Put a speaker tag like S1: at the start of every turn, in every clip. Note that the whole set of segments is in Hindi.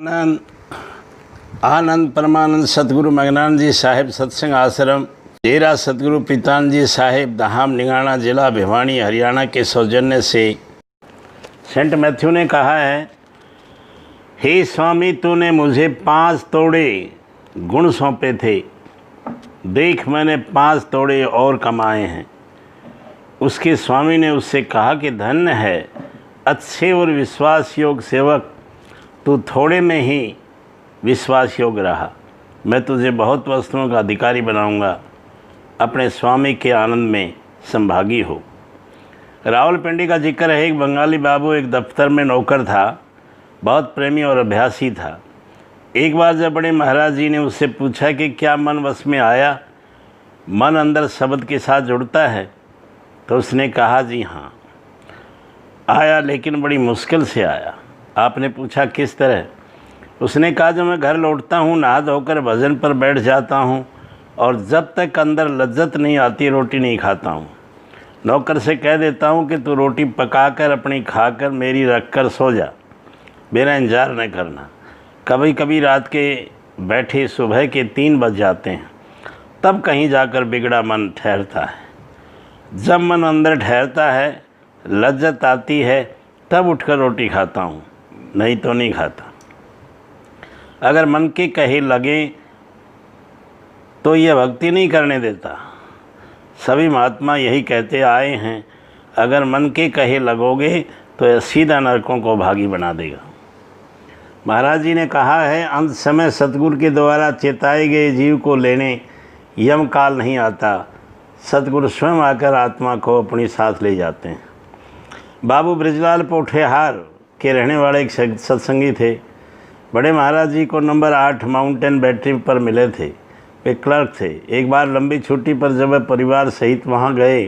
S1: आनंद आनंद परमानंद सतगुरु मगनानंद जी साहिब सत्संग आश्रम डेरा सतगुरु पीतानंद जी साहिब धाम निगाना जिला भिवानी हरियाणा के सौजन्य से सेंट मैथ्यू ने कहा है, हे स्वामी तूने मुझे 5 तोड़े गुण सौंपे थे, देख मैंने 5 तोड़े और कमाए हैं। उसके स्वामी ने उससे कहा कि धन्य है अच्छे और विश्वास योग सेवक, तू थोड़े में ही विश्वास योग रहा, मैं तुझे बहुत वस्तुओं का अधिकारी बनाऊंगा, अपने स्वामी के आनंद में संभागी हो। रावलपिंडी का जिक्र है। एक बंगाली बाबू एक दफ्तर में नौकर था, बहुत प्रेमी और अभ्यासी था। एक बार जब बड़े महाराज जी ने उससे पूछा कि क्या मन वश में आया, मन अंदर शब्द के साथ जुड़ता है? तो उसने कहा जी हाँ आया, लेकिन बड़ी मुश्किल से आया। आपने पूछा किस तरह? उसने कहा जब मैं घर लौटता हूँ नहा धोकर भजन पर बैठ जाता हूँ और जब तक अंदर लज्जत नहीं आती रोटी नहीं खाता हूँ। नौकर से कह देता हूँ कि तू रोटी पकाकर अपनी खाकर मेरी रख कर सो जा, मेरा इंतजार न करना। कभी कभी रात के बैठे सुबह के 3 बज जाते हैं, तब कहीं जाकर बिगड़ा मन ठहरता है। जब मन अंदर ठहरता है, लज्जत आती है, तब उठकर रोटी खाता हूँ, नहीं तो नहीं खाता। अगर मन के कहे लगे तो यह भक्ति नहीं करने देता। सभी महात्मा यही कहते आए हैं, अगर मन के कहे लगोगे तो यह सीधा नरकों को भागी बना देगा। महाराज जी ने कहा है, अंत समय सतगुरु के द्वारा चेताए गए जीव को लेने यम काल नहीं आता, सतगुरु स्वयं आकर आत्मा को अपनी साथ ले जाते हैं। बाबू ब्रिजलाल पोठेहार के रहने वाले एक सत्संगी थे। बड़े महाराज जी को नंबर 8 माउंटेन बैटरी पर मिले थे। वे क्लर्क थे। एक बार लंबी छुट्टी पर जब वे परिवार सहित वहाँ गए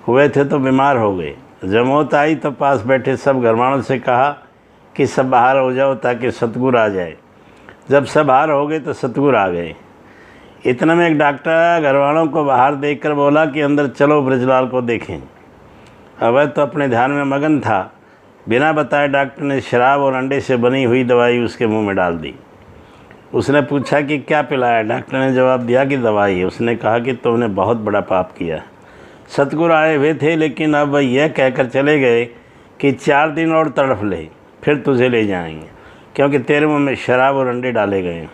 S1: हुए थे तो बीमार हो गए। जब मौत आई तो पास बैठे सब घरवालों से कहा कि सब बाहर हो जाओ ताकि सतगुरु आ जाए। जब सब बाहर हो गए तो सतगुरु आ गए। इतना में एक डॉक्टर घरवालों को बाहर देखकर बोला कि अंदर चलो ब्रिजलाल को देखें। अब वह तो अपने ध्यान में मगन था। बिना बताए डॉक्टर ने शराब और अंडे से बनी हुई दवाई उसके मुंह में डाल दी। उसने पूछा कि क्या पिलाया? डॉक्टर ने जवाब दिया कि दवाई है। उसने कहा कि तुमने बहुत बड़ा पाप किया। सतगुरु आए हुए थे, लेकिन अब वह यह कहकर चले गए कि 4 दिन और तड़फ ले, फिर तुझे ले जाएंगे, क्योंकि तेरे मुंह में शराब और अंडे डाले गए।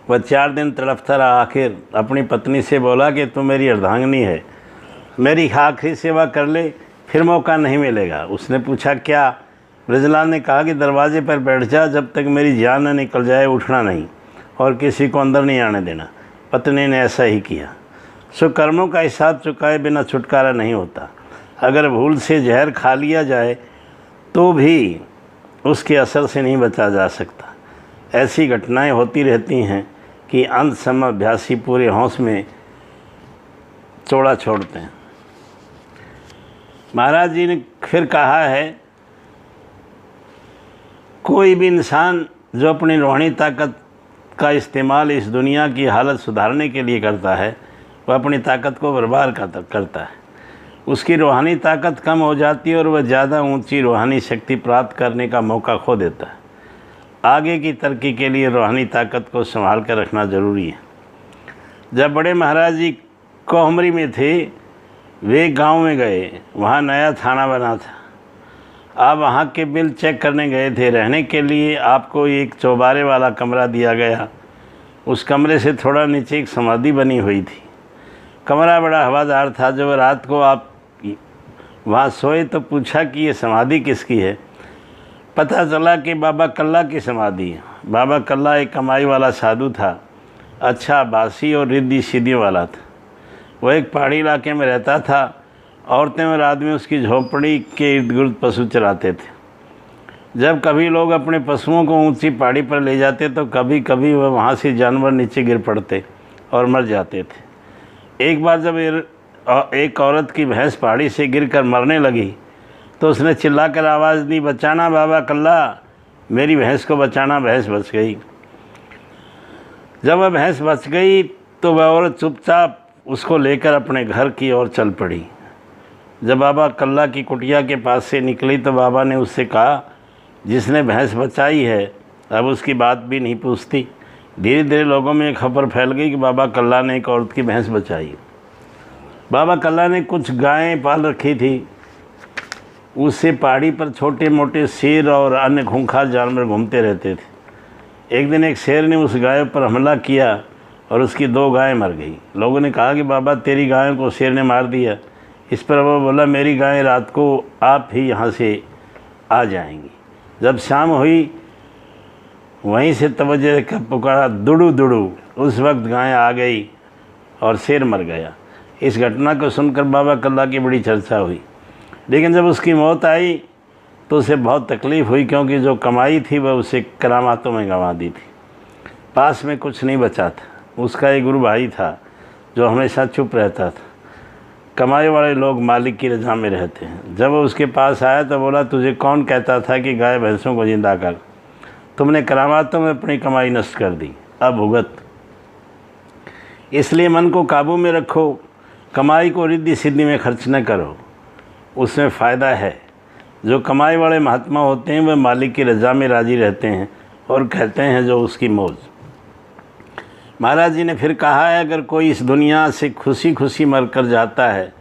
S1: वह 4 दिन तड़फता रहा। आखिर अपनी पत्नी से बोला कि तू मेरी अर्धांगिनी है, मेरी आखिरी सेवा कर ले, फिर मौका नहीं मिलेगा। उसने पूछा क्या? ब्रिजलाल ने कहा कि दरवाजे पर बैठ जा, जब तक मेरी जान न निकल जाए उठना नहीं और किसी को अंदर नहीं आने देना। पत्नी ने ऐसा ही किया। सुकर्मों का हिसाब चुकाए बिना छुटकारा नहीं होता। अगर भूल से जहर खा लिया जाए तो भी उसके असर से नहीं बचा जा सकता। ऐसी घटनाएं होती रहती हैं कि अंत समय अभ्यासी पूरे होश में चौड़ा छोड़ते हैं। महाराज जी ने फिर कहा है, कोई भी इंसान जो अपनी रूहानी ताकत का इस्तेमाल इस दुनिया की हालत सुधारने के लिए करता है, वह अपनी ताकत को बर्बाद करता है। उसकी रूहानी ताकत कम हो जाती है और वह ज़्यादा ऊंची रूहानी शक्ति प्राप्त करने का मौका खो देता है। आगे की तरक्की के लिए रूहानी ताकत को संभाल कर रखना ज़रूरी है। जब बड़े महाराज जी कोहमरी में थे, वे गांव में गए। वहाँ नया थाना बना था। आप वहाँ के बिल चेक करने गए थे। रहने के लिए आपको एक चौबारे वाला कमरा दिया गया। उस कमरे से थोड़ा नीचे एक समाधि बनी हुई थी। कमरा बड़ा हवादार था। जब रात को आप वहाँ सोए तो पूछा कि ये समाधि किसकी है? पता चला कि बाबा कल्ला की समाधि है। बाबा कल्ला एक कमाई वाला साधु था, अच्छा बासी और रिद्धि सीधी वाला था। वह एक पहाड़ी इलाके में रहता था। औरतें और आदमी उसकी झोपड़ी के इर्द गिर्द पशु चराते थे। जब कभी लोग अपने पशुओं को ऊंची पहाड़ी पर ले जाते तो कभी कभी वह वहाँ से जानवर नीचे गिर पड़ते और मर जाते थे। एक बार जब एक औरत की भैंस पहाड़ी से गिरकर मरने लगी तो उसने चिल्लाकर आवाज़ दी, बचाना बाबा कल्ला, मेरी भैंस को बचाना। भैंस बच गई। जब वह भैंस बच गई तो वह औरत चुपचाप उसको लेकर अपने घर की ओर चल पड़ी। जब बाबा कल्ला की कुटिया के पास से निकली तो बाबा ने उससे कहा, जिसने भैंस बचाई है अब उसकी बात भी नहीं पूछती। धीरे धीरे लोगों में एक खबर फैल गई कि बाबा कल्ला ने एक औरत की भैंस बचाई। बाबा कल्ला ने कुछ गायें पाल रखी थी। उससे पहाड़ी पर छोटे मोटे शेर और अन्य खूंखार जानवर घूमते रहते थे। एक दिन एक शेर ने उस गाय पर हमला किया और उसकी 2 गायें मर गई। लोगों ने कहा कि बाबा तेरी गायों को शेर ने मार दिया। इस पर वो बोला, मेरी गायें रात को आप ही यहाँ से आ जाएंगी। जब शाम हुई वहीं से तवज्जो का पुकारा, दुड़ू दुड़ू। उस वक्त गाय आ गई और शेर मर गया। इस घटना को सुनकर बाबा कल्ला की बड़ी चर्चा हुई। लेकिन जब उसकी मौत आई तो उसे बहुत तकलीफ़ हुई, क्योंकि जो कमाई थी वह उसे करामातों में गंवा दी थी। पास में कुछ नहीं बचा था। उसका एक गुरु भाई था जो हमेशा चुप रहता था। कमाई वाले लोग मालिक की रज़ा में रहते हैं। जब वो उसके पास आया तो बोला, तुझे कौन कहता था कि गाय भैंसों को जिंदा कर? तुमने करामातों में अपनी कमाई नष्ट कर दी, अब भुगत। इसलिए मन को काबू में रखो। कमाई को रिद्धि सिद्धि में खर्च न करो, उसमें फ़ायदा है। जो कमाई वाले महात्मा होते हैं वह मालिक की रज़ा में राज़ी रहते हैं और कहते हैं जो उसकी मौज। महाराज जी ने फिर कहा है, अगर कोई इस दुनिया से खुशी खुशी मर कर जाता है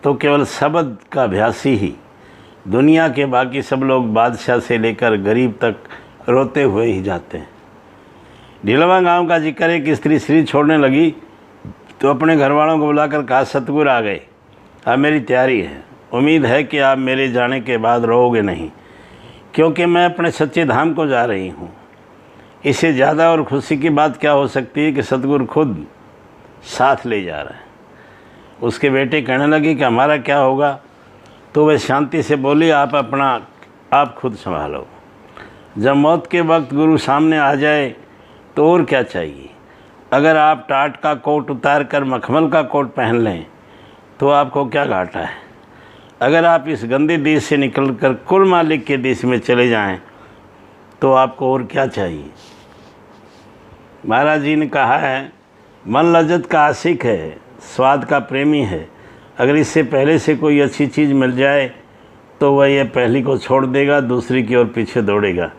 S1: तो केवल शब्द का अभ्यासी ही। दुनिया के बाकी सब लोग बादशाह से लेकर गरीब तक रोते हुए ही जाते हैं। ढिलवा गांव का जिक्र है कि स्त्री शरीर छोड़ने लगी तो अपने घर वालों को बुलाकर कहा, सतगुरु आ गए, अब मेरी तैयारी है। उम्मीद है कि आप मेरे जाने के बाद रोओगे नहीं, क्योंकि मैं अपने सच्चे धाम को जा रही हूँ। इससे ज़्यादा और खुशी की बात क्या हो सकती है कि सतगुरु खुद साथ ले जा रहे हैं। उसके बेटे कहने लगे कि हमारा क्या होगा? तो वह शांति से बोली, आप खुद संभालो। जब मौत के वक्त गुरु सामने आ जाए तो और क्या चाहिए? अगर आप टाट का कोट उतार कर मखमल का कोट पहन लें तो आपको क्या घाटा है? अगर आप इस गंदे देश से निकलकर कुल मालिक के देश में चले जाएं तो आपको और क्या चाहिए? महाराज जी ने कहा है, मन लज्जत का आशिक है, स्वाद का प्रेमी है। अगर इससे पहले से कोई अच्छी चीज़ मिल जाए तो वह यह पहली को छोड़ देगा, दूसरी की ओर पीछे दौड़ेगा।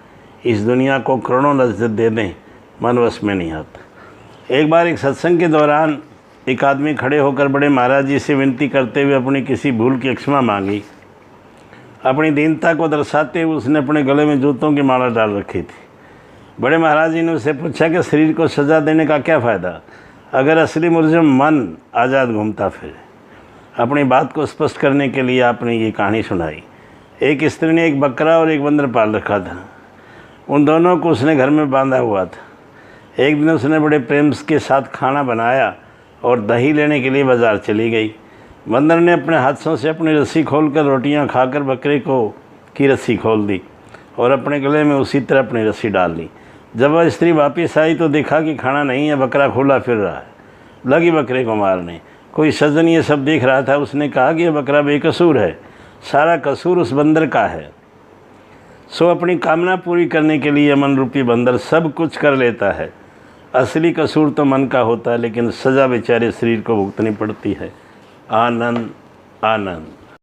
S1: इस दुनिया को करोड़ों लज्जत दे दें, मन वश में नहीं आता। एक बार एक सत्संग के दौरान एक आदमी खड़े होकर बड़े महाराज जी से विनती करते हुए अपनी किसी भूल की क्षमा मांगी। अपनी दीनता को दर्शाते हुए उसने अपने गले में जूतों की माला डाल रखी थी। बड़े महाराज जी ने उससे पूछा कि शरीर को सजा देने का क्या फ़ायदा, अगर असली मुलज़िम मन आज़ाद घूमता फिरे। अपनी बात को स्पष्ट करने के लिए आपने ये कहानी सुनाई। एक स्त्री ने एक बकरा और एक बंदर पाल रखा था। उन दोनों को उसने घर में बांधा हुआ था। एक दिन उसने बड़े प्रेम के साथ खाना बनाया और दही लेने के लिए बाज़ार चली गई। बंदर ने अपने हाथों से अपनी रस्सी खोलकर रोटियां खाकर बकरे की रस्सी खोल दी और अपने गले में उसी तरह अपनी रस्सी डाल ली। जब वह स्त्री वापस आई तो देखा कि खाना नहीं है, बकरा खुला फिर रहा है। लगी बकरे को मारने। कोई सज्जन ये सब देख रहा था। उसने कहा कि यह बकरा बेकसूर है, सारा कसूर उस बंदर का है। सो अपनी कामना पूरी करने के लिए मन रूपी बंदर सब कुछ कर लेता है। असली कसूर तो मन का होता है, लेकिन सज़ा बेचारे शरीर को भुगतनी पड़ती है। आनंद आनंद।